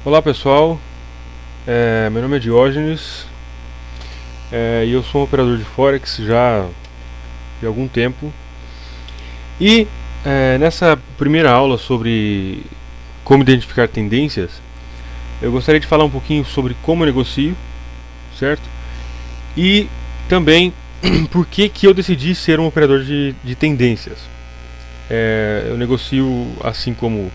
Olá pessoal, meu nome é Diógenes e eu sou um operador de Forex já de algum tempo. E nessa primeira aula sobre como identificar tendências, eu gostaria de falar um pouquinho sobre como eu negocio, certo? E também por que eu decidi ser um operador de tendências. Eu negocio assim como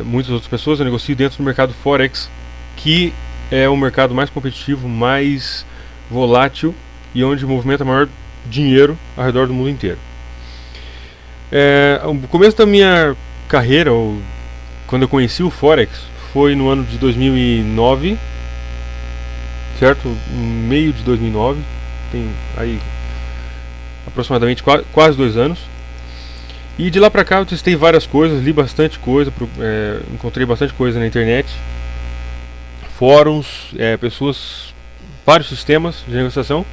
muitas outras pessoas, eu negocio dentro do mercado Forex, que é o mercado mais competitivo, mais volátil e onde movimenta maior dinheiro ao redor do mundo inteiro. O começo da minha carreira, ou quando eu conheci o Forex, foi no ano de 2009, certo? No meio de 2009, tem aí aproximadamente quase 2 anos. E de lá pra cá eu testei várias coisas, li bastante coisa, encontrei bastante coisa na internet, fóruns, pessoas, vários sistemas de negociação,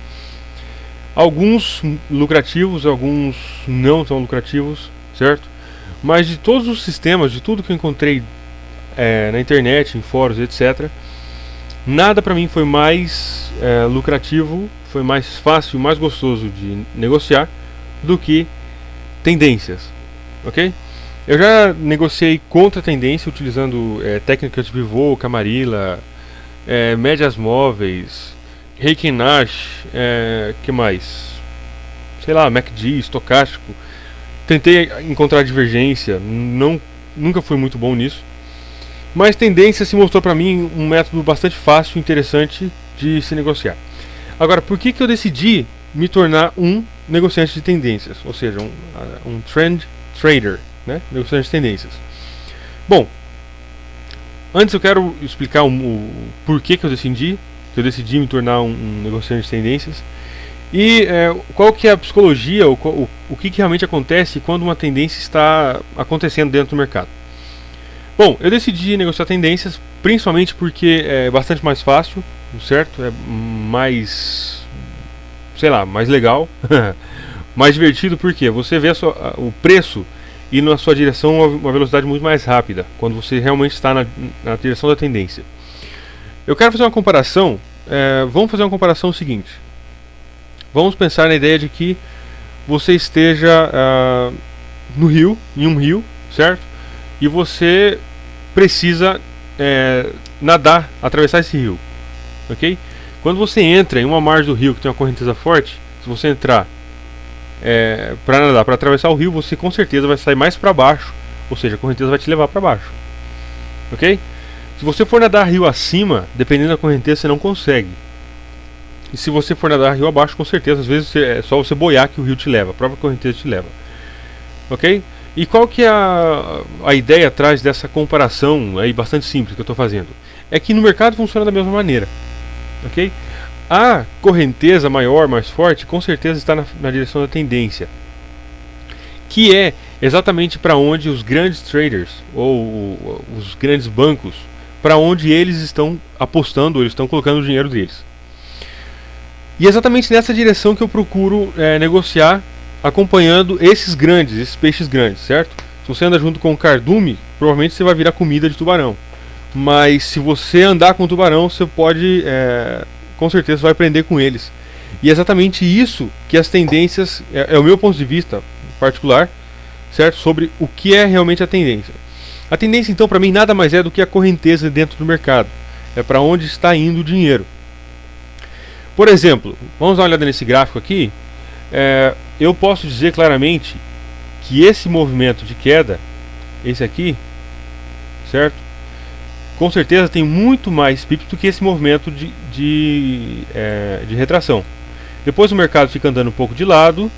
alguns lucrativos, alguns não tão lucrativos, certo? Mas de todos os sistemas, de tudo que eu encontrei na internet, em fóruns, etc., nada pra mim foi mais lucrativo, foi mais fácil, mais gostoso de negociar do que tendências. Ok? Eu já negociei contra tendência utilizando técnicas de pivô, camarilla, médias móveis, Heiken Nash, que mais? Sei lá, MACD, estocástico. Tentei encontrar divergência, nunca fui muito bom nisso. Mas tendência se mostrou para mim um método bastante fácil e interessante de se negociar. Agora, por que eu decidi me tornar um negociante de tendências? Ou seja, um trend trader, né? Negociante de tendências. Bom, antes eu quero explicar o porquê que eu decidi me tornar um negociante de tendências e qual que é a psicologia, o que realmente acontece quando uma tendência está acontecendo dentro do mercado. Bom, eu decidi negociar tendências principalmente porque é bastante mais fácil, certo? É mais, sei lá, mais legal, mais divertido, porque você vê o preço indo na sua direção a uma velocidade muito mais rápida, quando você realmente está na direção da tendência. Eu quero fazer uma comparação, vamos fazer uma comparação seguinte. Vamos pensar na ideia de que você esteja no rio, em um rio, certo? E você precisa nadar, atravessar esse rio, ok? Quando você entra em uma margem do rio que tem uma correnteza forte, se você entrar para nadar, para atravessar o rio, você com certeza vai sair mais para baixo, ou seja, a correnteza vai te levar para baixo, ok? Se você for nadar rio acima, dependendo da correnteza, você não consegue. E se você for nadar rio abaixo, com certeza, às vezes é só você boiar que o rio te leva, a própria correnteza te leva, ok? E qual que é a ideia atrás dessa comparação aí bastante simples que eu estou fazendo? É que no mercado funciona da mesma maneira, ok? A correnteza maior, mais forte, com certeza está na direção da tendência, que é exatamente para onde os grandes traders ou os grandes bancos, para onde eles estão apostando, eles estão colocando o dinheiro deles. E é exatamente nessa direção que eu procuro negociar, acompanhando esses peixes grandes, certo? Se você anda junto com o cardume, provavelmente você vai virar comida de tubarão. Mas se você andar com o tubarão, você pode com certeza vai aprender com eles. E é exatamente isso que as tendências, é o meu ponto de vista particular, certo? Sobre o que é realmente a tendência. A tendência, então, para mim, nada mais é do que a correnteza dentro do mercado. É para onde está indo o dinheiro. Por exemplo, vamos dar uma olhada nesse gráfico aqui. Eu posso dizer claramente que esse movimento de queda, esse aqui, certo? Com certeza tem muito mais pips do que esse movimento de retração. Depois o mercado fica andando um pouco de lado.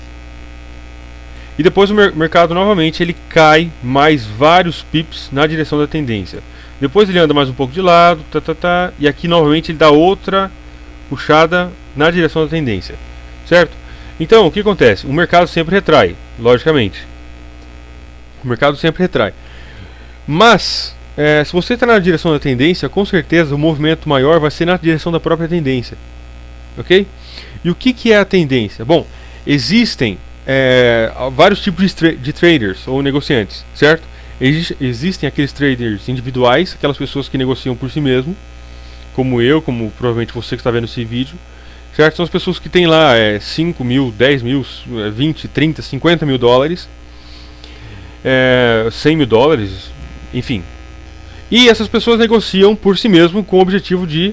E depois o mercado novamente ele cai mais vários pips na direção da tendência. Depois ele anda mais um pouco de lado. E aqui novamente ele dá outra puxada na direção da tendência. Certo? Então o que acontece? O mercado sempre retrai, logicamente. O mercado sempre retrai. Mas se você está na direção da tendência, com certeza o movimento maior vai ser na direção da própria tendência, ok? E o que é a tendência? Bom, existem vários tipos de traders ou negociantes, certo? Existem aqueles traders individuais, aquelas pessoas que negociam por si mesmo, como eu, como provavelmente você que está vendo esse vídeo, certo? São as pessoas que têm lá 5 mil, 10 mil, 20, 30, 50 mil dólares, 100 mil dólares, enfim. E essas pessoas negociam por si mesmo com o objetivo de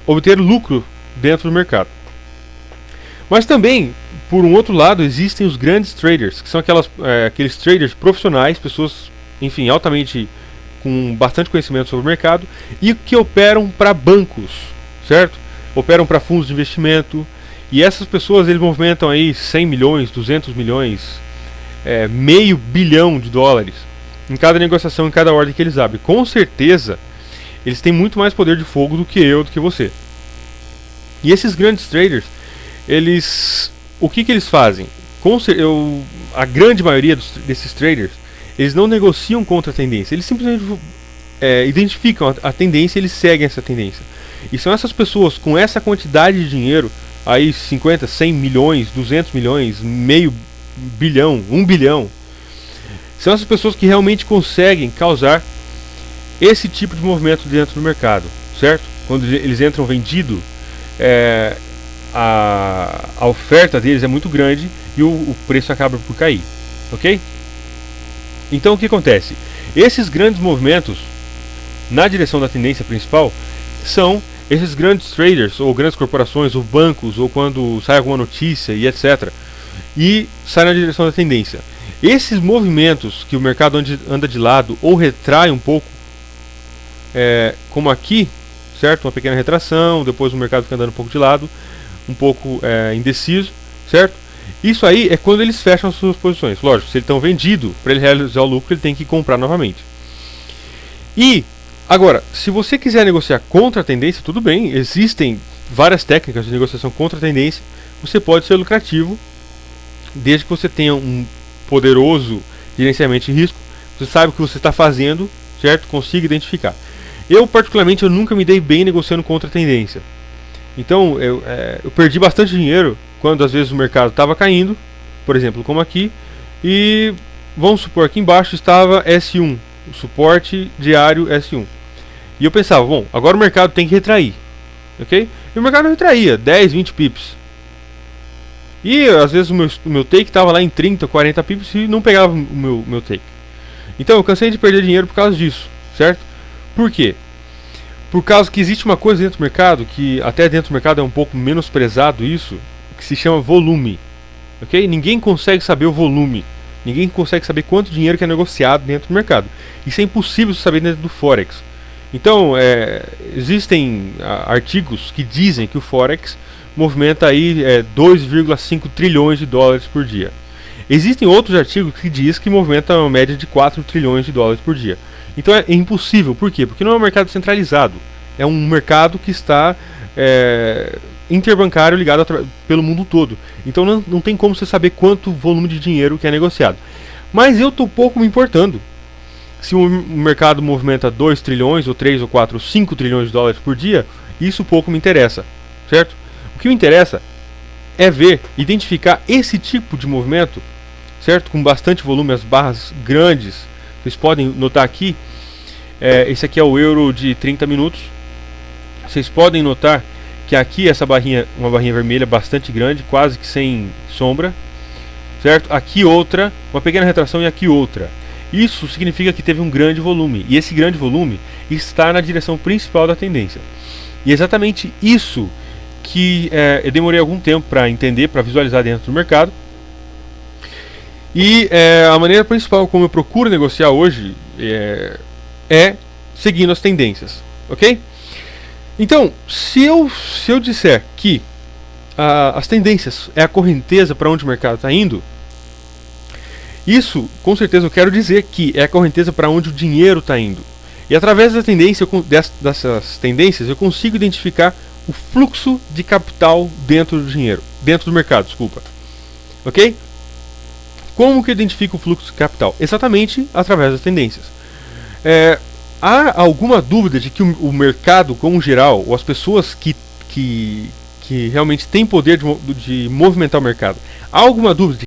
obter lucro dentro do mercado. Mas também, por um outro lado, existem os grandes traders, que são aqueles traders profissionais, pessoas, enfim, altamente com bastante conhecimento sobre o mercado e que operam para bancos, certo? Operam para fundos de investimento, e essas pessoas eles movimentam aí 100 milhões, 200 milhões, meio bilhão de dólares em cada negociação, em cada ordem que eles abrem. Com certeza, eles têm muito mais poder de fogo do que eu, do que você. E esses grandes traders, o que eles fazem? A grande maioria desses traders, eles não negociam contra a tendência, eles simplesmente identificam a tendência e eles seguem essa tendência. E são essas pessoas com essa quantidade de dinheiro, aí 50, 100 milhões, 200 milhões, meio bilhão, 1 bilhão, são essas pessoas que realmente conseguem causar esse tipo de movimento dentro do mercado, certo? Quando eles entram vendido, a oferta deles é muito grande e o preço acaba por cair, ok? Então o que acontece? Esses grandes movimentos na direção da tendência principal são esses grandes traders, ou grandes corporações, ou bancos, ou quando sai alguma notícia e etc. E sai na direção da tendência. Esses movimentos que o mercado anda de lado ou retrai um pouco, como aqui, certo? Uma pequena retração, depois o mercado fica andando um pouco de lado, um pouco indeciso, certo? Isso aí é quando eles fecham as suas posições. Lógico, se ele estão vendido, para ele realizar o lucro, ele tem que comprar novamente. E agora, se você quiser negociar contra a tendência, tudo bem, existem várias técnicas de negociação contra a tendência. Você pode ser lucrativo, desde que você tenha um poderoso gerenciamento de risco. Você sabe o que você está fazendo, certo? Consiga identificar. Eu particularmente nunca me dei bem negociando contra a tendência. Então eu perdi bastante dinheiro quando às vezes o mercado estava caindo, por exemplo, como aqui, e vamos supor aqui embaixo estava S1, o suporte diário S1. E eu pensava, bom, agora o mercado tem que retrair, ok? E o mercado retraía 10, 20 pips. E às vezes o meu take estava lá em 30, 40 pips e não pegava o meu take. Então eu cansei de perder dinheiro por causa disso, certo? Por quê? Por causa que existe uma coisa dentro do mercado, que até dentro do mercado é um pouco menosprezado isso, que se chama volume, ok? Ninguém consegue saber o volume, ninguém consegue saber quanto dinheiro que é negociado dentro do mercado. Isso é impossível de saber dentro do Forex. Então, existem artigos que dizem que o Forex movimenta aí 2,5 trilhões de dólares por dia. Existem outros artigos que dizem que movimenta uma média de 4 trilhões de dólares por dia. Então é impossível, por quê? Porque não é um mercado centralizado, é um mercado que está interbancário ligado pelo mundo todo. Então não tem como você saber quanto volume de dinheiro que é negociado. Mas eu estou pouco me importando se o mercado movimenta 2 trilhões, ou 3, ou 4, ou 5 trilhões de dólares por dia. Isso pouco me interessa, certo? O que me interessa é identificar esse tipo de movimento, certo? Com bastante volume, as barras grandes. Vocês podem notar aqui, esse aqui é o euro de 30 minutos. Vocês podem notar que aqui essa barrinha, uma barrinha vermelha bastante grande, quase que sem sombra, certo? Aqui outra, uma pequena retração, e aqui outra. Isso significa que teve um grande volume, e esse grande volume está na direção principal da tendência. E é exatamente isso que eu demorei algum tempo para entender, para visualizar dentro do mercado. E a maneira principal como eu procuro negociar hoje é seguindo as tendências, ok? Então, se eu disser que as tendências é a correnteza para onde o mercado está indo, isso, com certeza, eu quero dizer que é a correnteza para onde o dinheiro está indo. E através da tendência, dessas tendências, eu consigo identificar o fluxo de capital dentro do mercado, desculpa. Ok? Como que eu identifico o fluxo de capital? Exatamente através das tendências. Há alguma dúvida de que o mercado, como geral, ou as pessoas que realmente têm poder de movimentar o mercado, há alguma dúvida de